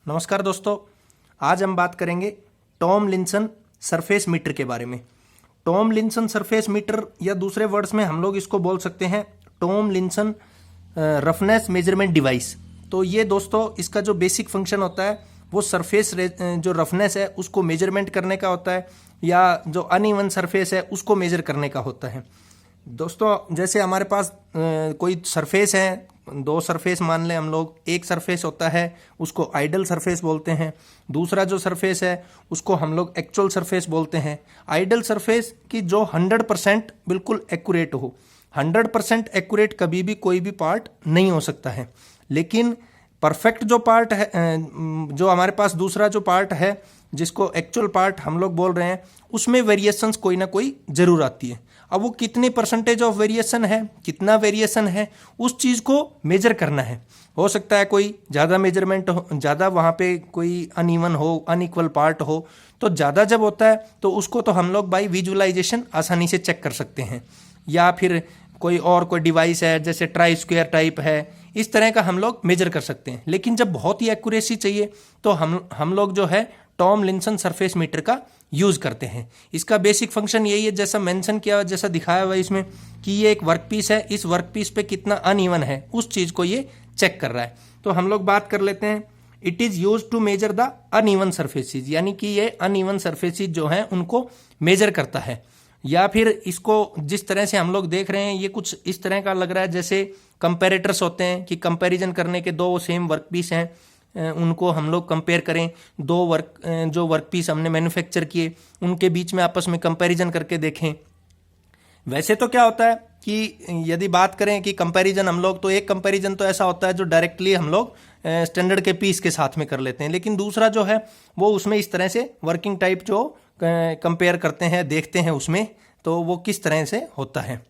नमस्कार दोस्तों, आज हम बात करेंगे टॉमलिंसन सरफेस मीटर के बारे में। टॉमलिंसन सरफेस मीटर या दूसरे वर्ड्स में हम लोग इसको बोल सकते हैं टॉमलिंसन रफनेस मेजरमेंट डिवाइस। तो ये दोस्तों इसका जो बेसिक फंक्शन होता है वो सरफेस जो रफनेस है उसको मेजरमेंट करने का होता है या जो अनइवन सरफेस है उसको मेजर करने का होता है। दोस्तों जैसे हमारे पास कोई सरफेस है, दो सरफेस मान लें हम लोग। एक सरफेस होता है उसको आइडल सरफेस बोलते हैं, दूसरा जो सरफेस है उसको हम लोग एक्चुअल सरफेस बोलते हैं। आइडल सरफेस की जो 100% बिल्कुल एक्यूरेट हो। 100% एक्यूरेट कभी भी कोई भी पार्ट नहीं हो सकता है, लेकिन परफेक्ट जो पार्ट है, जो हमारे पास दूसरा जो पार्ट है जिसको एक्चुअल पार्ट हम लोग बोल रहे हैं, उसमें वेरिएशंस कोई ना कोई जरूर आती है। अब वो कितनी परसेंटेज ऑफ वेरिएशन है, कितना वेरिएशन है, उस चीज़ को मेजर करना है। हो सकता है कोई ज़्यादा मेजरमेंट हो, ज़्यादा वहाँ पे कोई अनइवन हो, अनइक्वल पार्ट हो, तो ज़्यादा जब होता है तो उसको तो हम लोग बाई विजुअलाइजेशन आसानी से चेक कर सकते हैं। या फिर कोई डिवाइस है जैसे ट्राई स्क्वायर टाइप है, इस तरह का हम लोग मेजर कर सकते हैं। लेकिन जब बहुत ही एक्यूरेसी चाहिए तो हम लोग जो है टॉमलिंसन सरफेस मीटर का यूज करते हैं। इसका बेसिक फंक्शन यही है, जैसा मेंशन किया हुआ, जैसा दिखाया हुआ है इसमें, कि ये एक वर्कपीस है, इस वर्कपीस पे कितना अनइवन है उस चीज को ये चेक कर रहा है। तो हम लोग बात कर लेते हैं, it is use to measure the uneven surfaces, यानी कि ये अनइवन सरफेसेज जो है उनको मेजर करता है। या फिर इसको जिस तरह से हम लोग देख रहे हैं ये कुछ इस तरह का लग रहा है जैसे कंपेरेटर्स होते हैं कि कंपैरिजन करने के दो सेम वर्कपीस हैं, उनको हम लोग कंपेयर करें, जो वर्कपीस हमने मैन्युफैक्चर किए उनके बीच में आपस में कंपैरिजन करके देखें। वैसे तो क्या होता है कि यदि बात करें कि कंपैरिजन हम लोग, तो एक कंपैरिजन तो ऐसा होता है जो डायरेक्टली हम लोग स्टैंडर्ड के पीस के साथ में कर लेते हैं, लेकिन दूसरा जो है वो उसमें इस तरह से वर्किंग टाइप जो कंपेयर करते हैं, देखते हैं उसमें, तो वो किस तरह से होता है।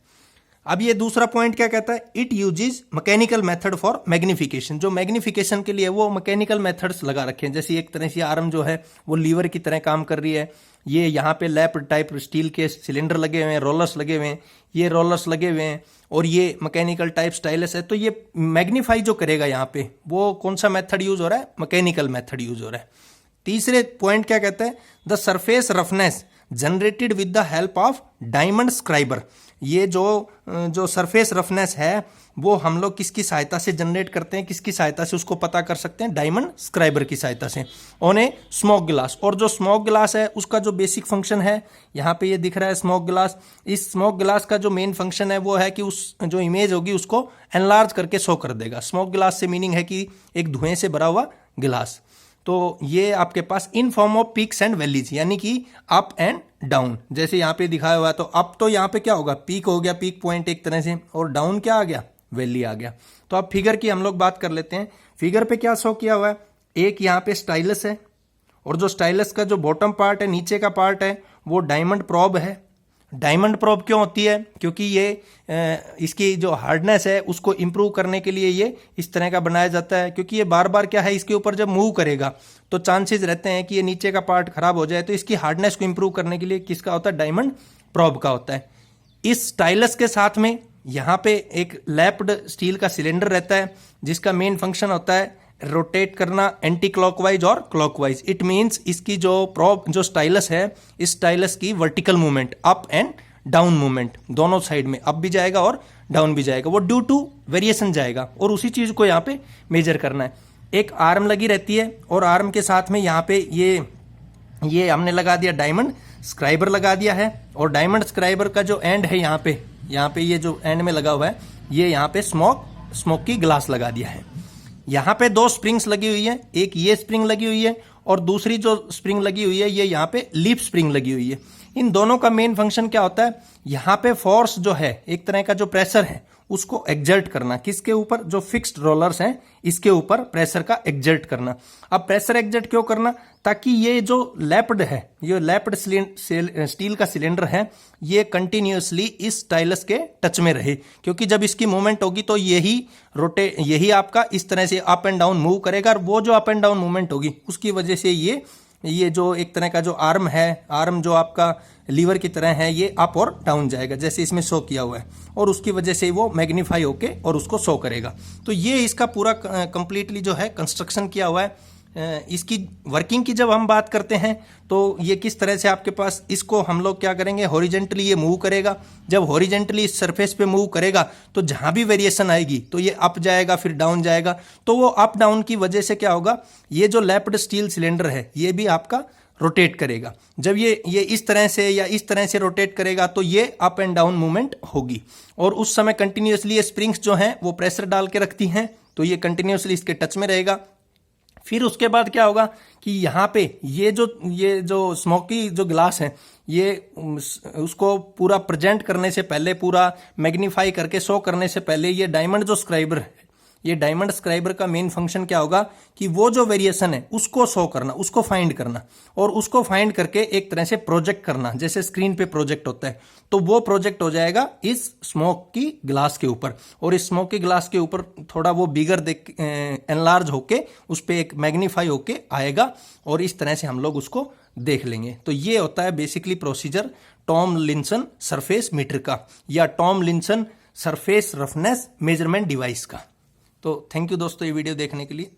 अब ये दूसरा पॉइंट क्या कहता है, it uses mechanical method for magnification. जो मैग्निफिकेशन के लिए वो मैकेनिकल मेथड्स लगा रखे हैं, जैसे एक तरह से आर्म जो है वो लीवर की तरह काम कर रही है। ये यहाँ पे लैप टाइप स्टील के सिलेंडर लगे हुए हैं, रोलर्स लगे हुए हैं, ये रोलर्स लगे हुए हैं, और ये मैकेनिकल टाइप स्टाइलस है। तो ये मैग्नीफाई जो करेगा यहाँ पे, वो कौन सा मेथड यूज हो रहा है, मैकेनिकल मेथड यूज हो रहा है। तीसरे पॉइंट क्या कहता है, the surface roughness generated with the help of diamond scriber. ये जो सरफेस रफनेस है वो हम लोग किसकी सहायता से जनरेट करते हैं, किसकी सहायता से उसको पता कर सकते हैं, डायमंड स्क्राइबर की सहायता से, ऑन ए स्मोक ग्लास। और जो स्मोक ग्लास है उसका जो बेसिक फंक्शन है, यहाँ पे ये दिख रहा है स्मोक ग्लास। इस स्मोक ग्लास का जो मेन फंक्शन है वो है कि उस जो इमेज होगी उसको एनलार्ज करके शो कर देगा। स्मोक ग्लास से मीनिंग है कि एक धुएं से भरा हुआ गिलास। तो ये आपके पास in form of peaks and valleys, यानी कि अप एंड डाउन, जैसे यहाँ पे दिखाया हुआ है। तो अप तो यहाँ पे क्या होगा, पीक हो गया, पीक पॉइंट एक तरह से, और डाउन क्या आ गया, वैली आ गया। तो अब फिगर की हम लोग बात कर लेते हैं। फिगर पे क्या शो किया हुआ है, एक यहाँ पे स्टाइलस है, और जो स्टाइलस का जो बॉटम पार्ट है, नीचे का पार्ट है, वो डायमंड प्रोब है। डायमंड प्रोब क्यों होती है, क्योंकि ये इसकी जो हार्डनेस है उसको इंप्रूव करने के लिए ये इस तरह का बनाया जाता है, क्योंकि ये बार बार क्या है, इसके ऊपर जब मूव करेगा तो चांसेस रहते हैं कि ये नीचे का पार्ट खराब हो जाए। तो इसकी हार्डनेस को इंप्रूव करने के लिए किसका होता है, डायमंड प्रोब का होता है। इस स्टाइलस के साथ में यहाँ पे एक लैप्ड स्टील का सिलेंडर रहता है जिसका मेन फंक्शन होता है रोटेट करना एंटी क्लॉकवाइज और क्लॉकवाइज। इट मीन्स इसकी जो प्रोब जो स्टाइलस है, इस स्टाइलस की vertical movement, up and down movement, दोनों साइड में अप भी जाएगा और डाउन भी जाएगा, वो ड्यू टू वेरिएशन जाएगा, और उसी चीज को यहाँ पे मेजर करना है। एक आर्म लगी रहती है, और आर्म के साथ में यहाँ पे ये हमने लगा दिया डायमंड स्क्राइबर लगा दिया है, और डायमंड स्क्राइबर का जो एंड है यहाँ पे ये जो एंड में लगा हुआ है, ये यहाँ पे स्मोक की ग्लास लगा दिया है। यहाँ पे दो स्प्रिंग्स लगी हुई है, एक ये स्प्रिंग लगी हुई है और दूसरी जो स्प्रिंग लगी हुई है ये यहाँ पे लीफ स्प्रिंग लगी हुई है। इन दोनों का मेन फंक्शन क्या होता है, यहाँ पे फोर्स जो है, एक तरह का जो प्रेशर है उसको एक्सर्ट करना, किसके ऊपर, जो फिक्स्ड रोलर्स हैं इसके ऊपर प्रेशर का एक्सर्ट करना। अब प्रेशर एक्सर्ट क्यों करना, ताकि ये जो लैप्ड है, ये लैप्ड स्टील का सिलेंडर है, ये कंटिन्यूअसली इस स्टाइलस के टच में रहे, क्योंकि जब इसकी मूवमेंट होगी तो यही आपका इस तरह से अप एंड डाउन मूव करेगा, और वो जो अप एंड डाउन मूवमेंट होगी उसकी वजह से ये जो एक तरह का जो आर्म है, आर्म जो आपका लीवर की तरह है, ये अप और डाउन जाएगा जैसे इसमें शो किया हुआ है, और उसकी वजह से वो मैग्नीफाई होके और उसको शो करेगा। तो ये इसका पूरा कंप्लीटली जो है कंस्ट्रक्शन किया हुआ है इसकी वर्किंग की जब हम बात करते हैं तो ये किस तरह से आपके पास, इसको हम लोग क्या करेंगे, हॉरिजेंटली ये मूव करेगा। जब हॉरिजेंटली इस सरफेस पे मूव करेगा तो जहां भी वेरिएशन आएगी तो ये अप जाएगा फिर डाउन जाएगा। तो वो अप डाउन की वजह से क्या होगा, ये जो लैप्ड स्टील सिलेंडर है ये भी आपका रोटेट करेगा। जब ये इस तरह से या इस तरह से रोटेट करेगा तो ये अप एंड डाउन मूवमेंट होगी। और उस समय कंटिन्यूसली ये स्प्रिंग्स जो हैं वो प्रेशर डाल के रखती हैं, तो ये कंटिन्यूसली इसके टच में रहेगा। फिर उसके बाद क्या होगा कि यहाँ पे ये जो स्मोकी जो ग्लास है ये उसको पूरा प्रेजेंट करने से पहले, पूरा मैग्नीफाई करके शो करने से पहले, ये डायमंड जो स्क्राइबर है, ये डायमंड स्क्राइबर का मेन फंक्शन क्या होगा कि वो जो वेरिएशन है उसको शो करना, उसको फाइंड करना, और उसको फाइंड करके एक तरह से प्रोजेक्ट करना, जैसे स्क्रीन पे प्रोजेक्ट होता है। तो वो प्रोजेक्ट हो जाएगा इस स्मोक की ग्लास के ऊपर, और इस स्मोक की ग्लास के ऊपर थोड़ा वो बिगर एनलार्ज होके उस पर एक मैग्नीफाई होके आएगा, और इस तरह से हम लोग उसको देख लेंगे। तो ये होता है basically procedure Tomlinson surface meter का, या Tomlinson surface roughness measurement device का। तो थैंक यू दोस्तों ये वीडियो देखने के लिए।